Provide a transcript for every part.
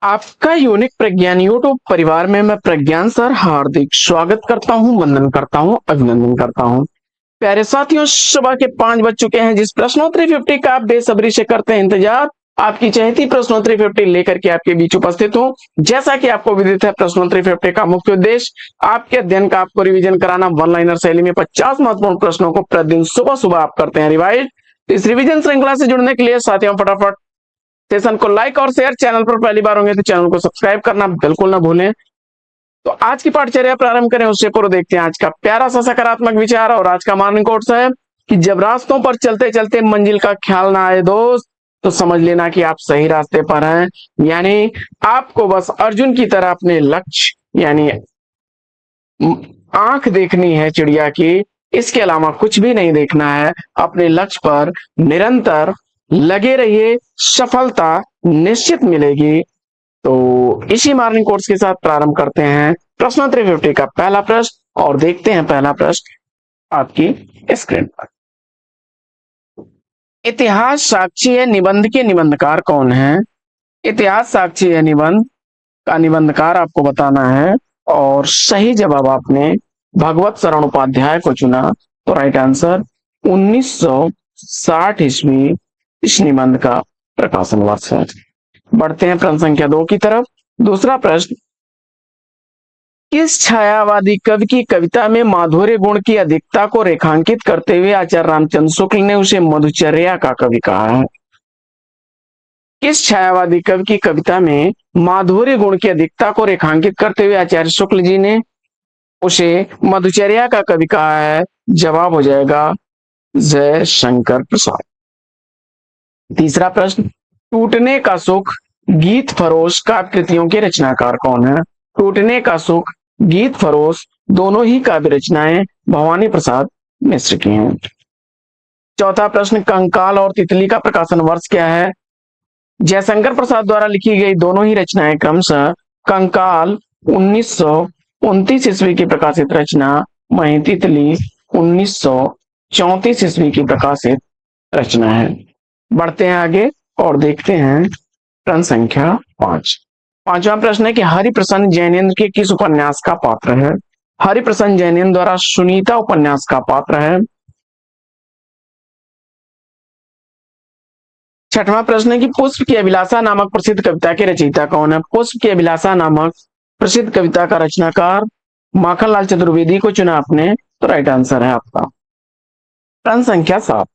आपका यूनिक प्रज्ञान यूट्यूब परिवार में मैं प्रज्ञान सर हार्दिक स्वागत करता हूं, वंदन करता हूं, अभिनंदन करता हूं। प्यारे साथियों, सुबह के 5 बज चुके हैं। जिस प्रश्नोत्तरी 50 का आप बेसब्री से करते हैं इंतजार, आपकी चहेती प्रश्नोत्तरी 50 लेकर के आपके बीच उपस्थित हूं। जैसा कि आपको विदित है, प्रश्नोत्तरी 50 का मुख्य उद्देश्य आपके अध्ययन का आपको रिवीजन कराना। वन लाइनर शैली में 50 महत्वपूर्ण प्रश्नों को प्रतिदिन सुबह सुबह आप करते हैं रिवाइज। इस रिवीजन श्रृंखला से जुड़ने के लिए साथियों फटाफट सेशन को लाइक और शेयर, चैनल पर पहली बार होंगे तो चैनल को सब्सक्राइब करना बिल्कुल ना भूलें। तो आज की पाठचर्या प्रारंभ करें उससे पूर्व देखते हैं आज का प्यारा सा सकारात्मक विचार। और आज का मॉर्निंग कोट्स है कि जब रास्तों पर चलते चलते मंजिल का ख्याल ना आए दोस्त, तो समझ लेना कि आप सही रास्ते पर हैं। यानी आपको बस अर्जुन की तरह अपने लक्ष्य यानी आंख देखनी है चिड़िया की, इसके अलावा कुछ भी नहीं देखना है। अपने लक्ष्य पर निरंतर लगे रहिए, सफलता निश्चित मिलेगी। तो इसी मॉर्निंग कोर्स के साथ प्रारंभ करते हैं प्रश्नोत्तरी 50 का पहला प्रश्न और देखते हैं पहला प्रश्न आपकी स्क्रीन पर। इतिहास साक्षी है निबंध के निबंधकार कौन है? इतिहास साक्षी है निबंध का निबंधकार आपको बताना है और सही जवाब आपने भगवत शरण उपाध्याय को चुना। तो राइट आंसर 1960 ईस्वी इस निबंध का प्रकाशन वर्ष है। बढ़ते हैं प्रश्न संख्या 2 की तरफ। दूसरा प्रश्न, किस छायावादी कवि की कविता में माधुर्य गुण की अधिकता को रेखांकित करते हुए आचार्य रामचंद्र शुक्ल ने उसे मधुचर्या का कवि कहा है? किस छायावादी कवि की कविता में माधुर्य गुण की अधिकता को रेखांकित करते हुए आचार्य शुक्ल जी ने उसे मधुचर्या का कवि कहा है? जवाब हो जाएगा जय शंकर प्रसाद। तीसरा प्रश्न, टूटने का सुख गीत फरोश काव्य कृतियों के रचनाकार कौन है? टूटने का सुख गीत फरोश दोनों ही काव्य रचनाएं भवानी प्रसाद मिश्र की हैं। चौथा प्रश्न, कंकाल और तितली का प्रकाशन वर्ष क्या है? जयशंकर प्रसाद द्वारा लिखी गई दोनों ही रचनाएं क्रमशः कंकाल 1929 ईस्वी की प्रकाशित रचना, वहीं तितली 1934 ईस्वी की प्रकाशित रचना है। बढ़ते हैं आगे और देखते हैं प्रश्न संख्या 5। पांचवा प्रश्न है कि हरिप्रसन्न जैनेन्द्र के किस उपन्यास का पात्र है? हरिप्रसन्न जैनेन्द्र द्वारा सुनीता उपन्यास का पात्र है। छठवां प्रश्न है कि पुष्प की अभिलाषा नामक प्रसिद्ध कविता के रचयिता कौन है? पुष्प की अभिलाषा नामक प्रसिद्ध कविता का रचनाकार माखनलाल चतुर्वेदी को चुना आपने। तो राइट आंसर है आपका। प्रश्न संख्या 7,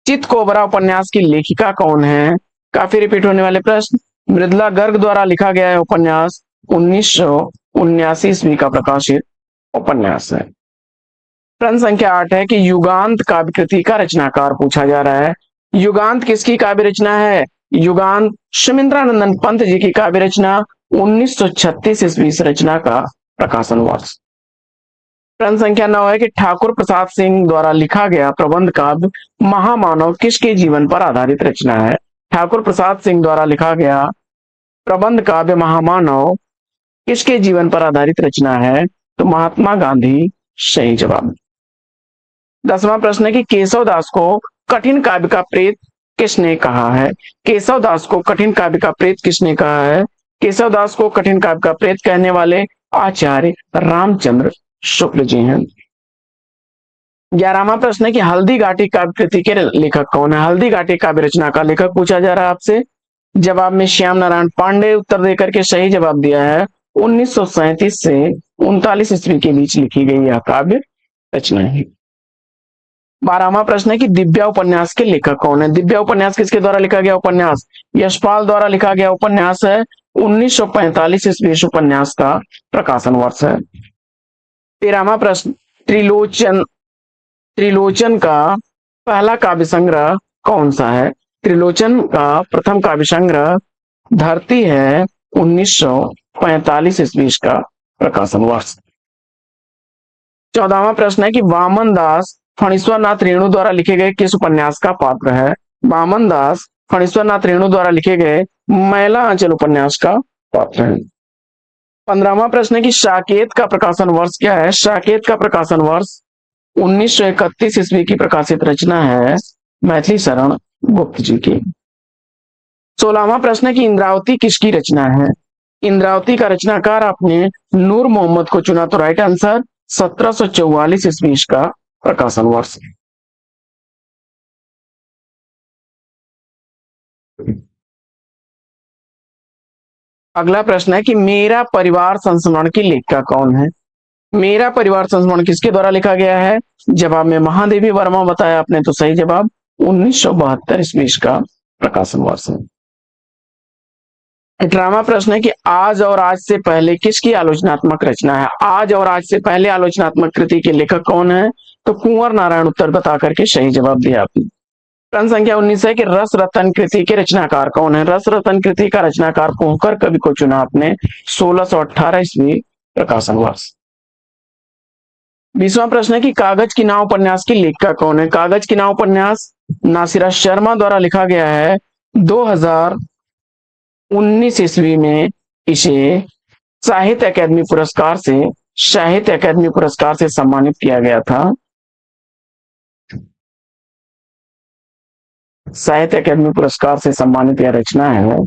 चित कोबरा उपन्यास की लेखिका कौन है? काफी रिपीट होने वाले प्रश्न। मृदुला गर्ग द्वारा लिखा गया है उपन्यास, 1979 ईस्वी का प्रकाशित उपन्यास है। प्रश्न संख्या 8 है कि युगांत काव्य कृति का रचनाकार पूछा जा रहा है। युगांत किसकी काव्य रचना है? युगांत सुमिंद्रानंदन पंत जी की काव्य रचना, 1936 ईस्वी रचना का प्रकाशन वर्ष। प्रश्न संख्या 9 है कि ठाकुर प्रसाद सिंह द्वारा लिखा गया प्रबंध काव्य महामानव किसके जीवन पर आधारित रचना है? ठाकुर प्रसाद सिंह द्वारा लिखा गया प्रबंध काव्य महामानव किसके जीवन पर आधारित रचना है? तो महात्मा गांधी सही जवाब। 10वां प्रश्न है कि केशव दास को कठिन काव्य का प्रेत किसने कहा है? केशव दास को कठिन काव्य का प्रेत किसने कहा है? केशव दास को कठिन काव्य का प्रेत कहने वाले आचार्य रामचंद्र शुक्ल जी हैं। 11वां प्रश्न है कि हल्दी घाटी काव्य कृति के लेखक कौन है? हल्दी घाटी काव्य रचना का लेखक पूछा जा रहा है आपसे। जवाब में श्याम नारायण पांडे उत्तर देकर के सही जवाब दिया है। 1937 से 39 ईस्वी के बीच लिखी गई यह काव्य रचना है। 12वां प्रश्न है कि दिव्या उपन्यास के लेखक कौन है? दिव्या उपन्यास किसके द्वारा लिखा गया उपन्यास? यशपाल द्वारा लिखा गया उपन्यास है। 1945 ईस्वी इस उपन्यास का प्रकाशन वर्ष है। 13वां प्रश्न, त्रिलोचन त्रिलोचन का पहला काव्य संग्रह कौन सा है? त्रिलोचन का प्रथम काव्य संग्रह धरती है, 1945 ईस्वी का प्रकाशन वर्ष। 14वां प्रश्न है कि वामन दास फणीश्वर नाथ रेणु द्वारा लिखे गए किस उपन्यास का पात्र है? वामन दास फणीश्वर नाथ रेणु द्वारा लिखे गए मैला आंचल उपन्यास का पात्र है। 15वां प्रश्न है कि साकेत का प्रकाशन वर्ष क्या है? साकेत का प्रकाशन वर्ष 1931 ईस्वी की प्रकाशित रचना है मैथिली शरण गुप्त जी की। 16वां प्रश्न है कि इंद्रावती किसकी रचना है? इंद्रावती का रचनाकार आपने नूर मोहम्मद को चुना, तो राइट आंसर 1744 ईस्वी का प्रकाशन वर्ष। अगला प्रश्न है कि मेरा परिवार संस्मरण की लेखिका कौन है? मेरा परिवार संस्मरण किसके द्वारा लिखा गया है? जवाब में महादेवी वर्मा बताया आपने, तो सही जवाब 1972 ईस्वी का प्रकाशन वर्ष है। 18वां प्रश्न है कि आज और आज से पहले किसकी आलोचनात्मक रचना है? आज और आज से पहले आलोचनात्मक कृति के लेखक कौन है? तो कुंवर नारायण उत्तर बता करके सही जवाब दिया आपने। प्रश्न संख्या 19 है कि रस रतन कृति के रचनाकार कौन है? रस रतन कृति का रचनाकार पोहकर कवि को चुना आपने, 1618 ईस्वी प्रकाशन वर्ष। 20वां प्रश्न है कि कागज की नाव उपन्यास की लेखिका कौन है? कागज की नाव उपन्यास नासिरा शर्मा द्वारा लिखा गया है। 2019 ईस्वी में इसे साहित्य अकादमी पुरस्कार से सम्मानित किया गया था। साहित्य अकादमी पुरस्कार से सम्मानित यह रचना है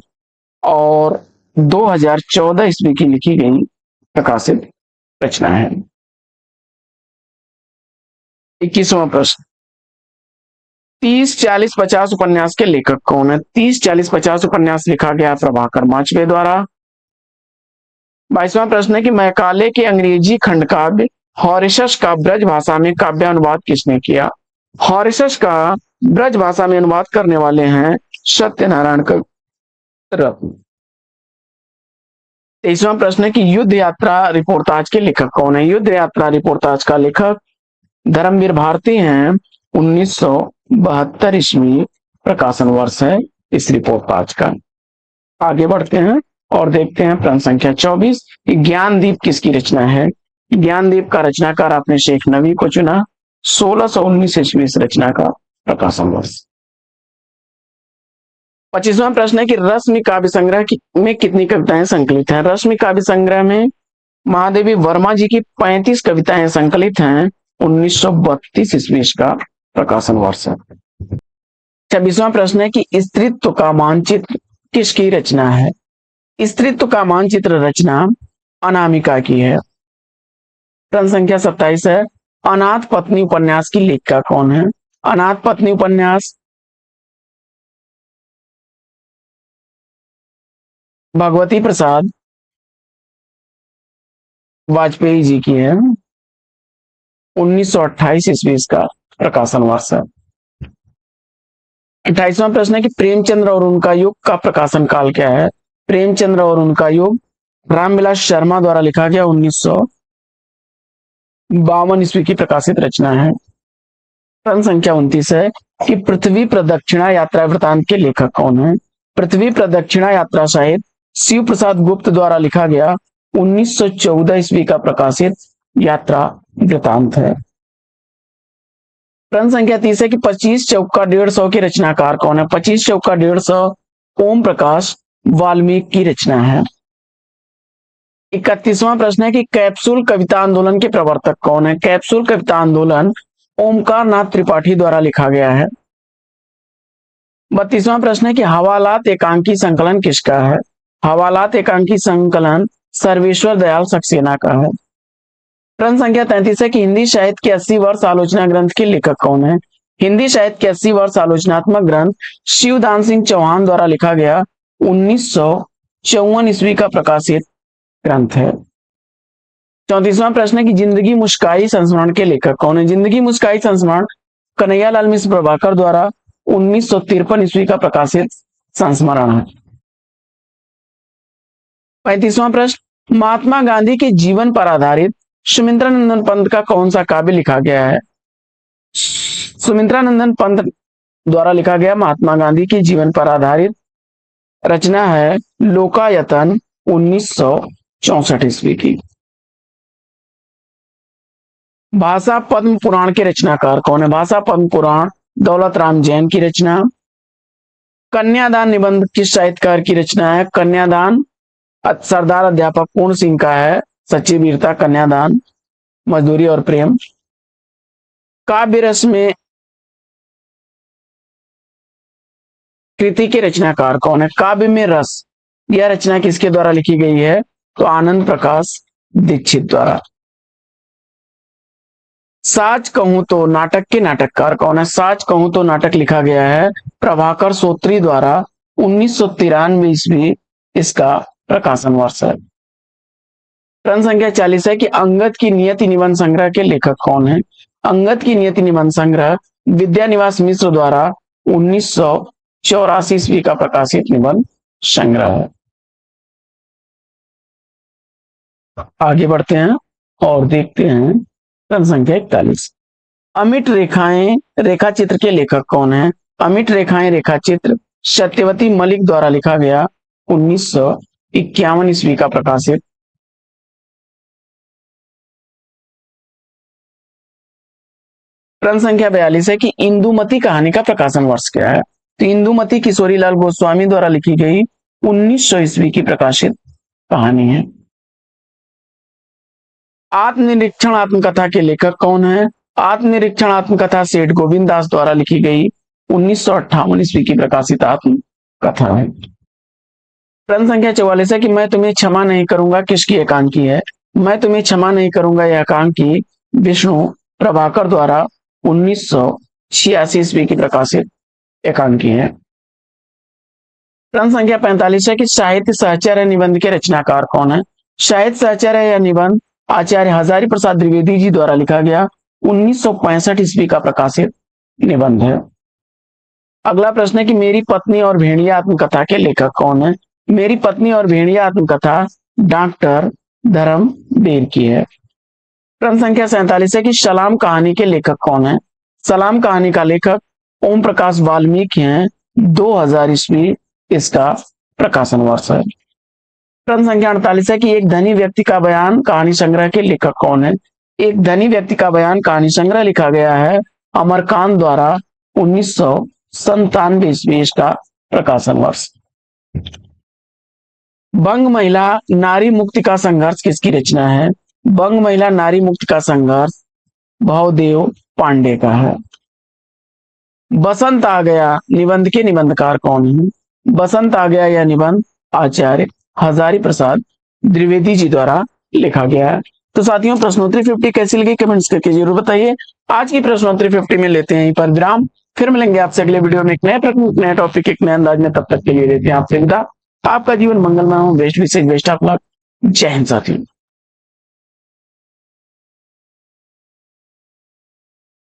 और 2014 ईस्वी की लिखी गई प्रकाशित रचना है। 21वां प्रश्न, 30, 40, 50 उपन्यास के लेखक कौन है? 30, 40, 50 उपन्यास लिखा गया प्रभाकर माचवे द्वारा। 22वां प्रश्न है कि मैकाले के अंग्रेजी खंड काव्य हॉरिशस का ब्रज भाषा में काव्यानुवाद किसने किया? हॉरिशस का ब्रज भाषा में अनुवाद करने वाले हैं सत्यनारायण रत्न। 23वां प्रश्न है कि युद्ध यात्रा रिपोर्टाज के लेखक कौन है? युद्ध यात्रा रिपोर्टाज का लेखक धर्मवीर भारती हैं। 1972 ईस्वी प्रकाशन वर्ष है इस रिपोर्टाज का। आगे बढ़ते हैं और देखते हैं प्रश्न संख्या 24 कि ज्ञानदीप किसकी रचना है? ज्ञानदीप का रचनाकार आपने शेख नबी को चुना, 1619 ईस्वी इस रचना का प्रकाशन वर्ष। 25वां प्रश्न है कि रश्मि काव्य संग्रह में कितनी कविताएं संकलित हैं? रश्मि काव्य संग्रह में महादेवी वर्मा जी की 35 कविताएं संकलित हैं। 1932 ईस्वी का प्रकाशन वर्ष है। 26वां प्रश्न है कि स्त्रीत्व का मानचित्र किसकी रचना है? स्त्रीत्व का मानचित्र रचना अनामिका की है। प्रश्न संख्या 27 है अनाथ पत्नी उपन्यास की लेखिका कौन है? अनाथ पत्नी उपन्यास भगवती प्रसाद वाजपेयी जी की है। 1928 ईस्वी का प्रकाशन वर्ष है। 28वां प्रश्न है कि प्रेमचंद्र और उनका युग का प्रकाशन काल क्या है? प्रेमचंद्र और उनका युग रामविलास शर्मा द्वारा लिखा गया 1952 ईस्वी की प्रकाशित रचना है। प्रश्न संख्या 29 है कि पृथ्वी प्रदक्षिणा यात्रा वृतांत के लेखक कौन है? पृथ्वी प्रदक्षिणा यात्रा साहित्य शिव प्रसाद गुप्त द्वारा लिखा गया 1914 ईस्वी का प्रकाशित यात्रा वृतांत है। प्रश्न संख्या 30 है कि 25 चौका 150 की रचनाकार कौन है? 25 चौका 150 ओम प्रकाश वाल्मीकि की रचना है। 31वां प्रश्न है कि कैप्सूल कविता आंदोलन के प्रवर्तक कौन है? कैप्सूल कविता आंदोलन ओमकार नाथ त्रिपाठी द्वारा लिखा गया है। 32वां प्रश्न है कि हवालात एकांकी संकलन किसका है? हवालात एकांकी संकलन सर्वेश्वर दयाल सक्सेना का है। प्रश्न संख्या 33 है कि हिंदी साहित्य के 80 वर्ष आलोचना ग्रंथ के लेखक कौन है? हिंदी साहित्य के 80 वर्ष आलोचनात्मक ग्रंथ शिवदान सिंह चौहान द्वारा लिखा गया 1954 ईस्वी का प्रकाशित ग्रंथ है। 34वां प्रश्न है कि जिंदगी मुस्काई संस्मरण के लेखक कौन है? जिंदगी मुस्काई संस्मरण कन्हैयालाल मिश्र प्रभाकर द्वारा 1953 ईस्वी का प्रकाशित संस्मरण है। 35वां प्रश्न महात्मा गांधी के जीवन पर आधारित सुमित्रानंदन पंत का कौन सा काव्य लिखा गया है? सुमित्रानंदन पंत द्वारा लिखा गया महात्मा गांधी के जीवन पर आधारित रचना है लोकायतन 1964 ईस्वी की। भाषा पद्म पुराण के रचनाकार कौन है? भाषा पद्म पुराण दौलत राम जैन की रचना। कन्यादान निबंध किस साहित्यकार की रचना है? कन्यादान सरदार अध्यापक पूर्ण सिंह का है। सच्ची वीरता, कन्यादान, मजदूरी और प्रेम। काव्य रस में कृति के रचनाकार कौन है? काव्य में रस, यह रचना किसके द्वारा लिखी गई है? तो आनंद प्रकाश दीक्षित द्वारा। साच कहूं तो नाटक के नाटककार कौन है? साच कहूं तो नाटक लिखा गया है प्रभाकर सोत्री द्वारा 1993 ईस्वी, इसका प्रकाशन वर्ष है। प्रश्न संख्या 40 है कि अंगद की नियति निबंध संग्रह के लेखक कौन है? अंगद की नियति निबंध संग्रह विद्यानिवास मिश्र द्वारा 1984 ईस्वी का प्रकाशित निबंध संग्रह है। आगे बढ़ते हैं और देखते हैं प्रश्न संख्या 41। अमिट रेखाएं रेखा चित्र के लेखक कौन है? अमिट रेखाएं रेखा चित्र सत्यवती मलिक द्वारा लिखा गया 1951 ईस्वी का प्रकाशित। प्रश्न संख्या 42 है कि इंदुमती कहानी का प्रकाशन वर्ष क्या है? तो इंदुमती किशोरीलाल गोस्वामी द्वारा लिखी गई 1900 ईस्वी की प्रकाशित कहानी है। आत्मनिरीक्षण आत्मकथा के लेखक कौन है? आत्मनिरीक्षण आत्मकथा सेठ गोविंद दास द्वारा लिखी गई 1958 ईस्वी की प्रकाशित आत्मकथा है। प्रश्न संख्या 44 है कि मैं तुम्हें क्षमा नहीं करूंगा किसकी एकांकी है? मैं तुम्हें क्षमा नहीं करूंगा यह एकांकी विष्णु प्रभाकर द्वारा 1986 ईस्वी की प्रकाशित एकांकी है। प्रश्न संख्या 45 है कि साहित्य सहचर्य निबंध के रचनाकार कौन है? साहित्य सहचर्य या निबंध आचार्य हजारी प्रसाद द्विवेदी जी द्वारा लिखा गया 1965 ईस्वी का प्रकाशित निबंध है। अगला प्रश्न है कि मेरी पत्नी और भेड़िया आत्मकथा के लेखक कौन है? मेरी पत्नी और भेड़िया आत्मकथा डॉक्टर धर्मवीर की है। प्रश्न संख्या 47 है कि सलाम कहानी के लेखक कौन है? सलाम कहानी का लेखक ओम प्रकाश वाल्मीकि हैं, 2000 ईस्वी इसका प्रकाशन वर्ष है। प्रश्न संख्या 48 है कि एक धनी व्यक्ति का बयान कहानी संग्रह के लेखक कौन है? एक धनी व्यक्ति का बयान कहानी संग्रह लिखा गया है अमरकांत द्वारा 1997 ईस्वी इसका प्रकाशन वर्ष। बंग महिला नारी मुक्ति का संघर्ष किसकी रचना है? बंग महिला नारी मुक्ति का संघर्ष भवदेव पांडे का है। बसंत आ गया निबंध के निबंधकार कौन है? बसंत आ गया यह निबंध आचार्य हजारी प्रसाद द्विवेदी जी द्वारा लिखा गया है। तो साथियों प्रश्नोत्तरी 50 कैसी लगी कमेंट्स करके जरूर बताइए। आज की प्रश्नोत्तरी 50 में लेते हैं यहीं पर विराम, फिर मिलेंगे आपसे अगले वीडियो में एक नए प्रश्न, नए टॉपिक, एक नए अंदाज में। तब तक के लिए देते हैं आपसे विदा। आपका जीवन मंगलमय हो, बेस्ट विशेष बेस्ट ऑफ लक। जय हिंद साथियों।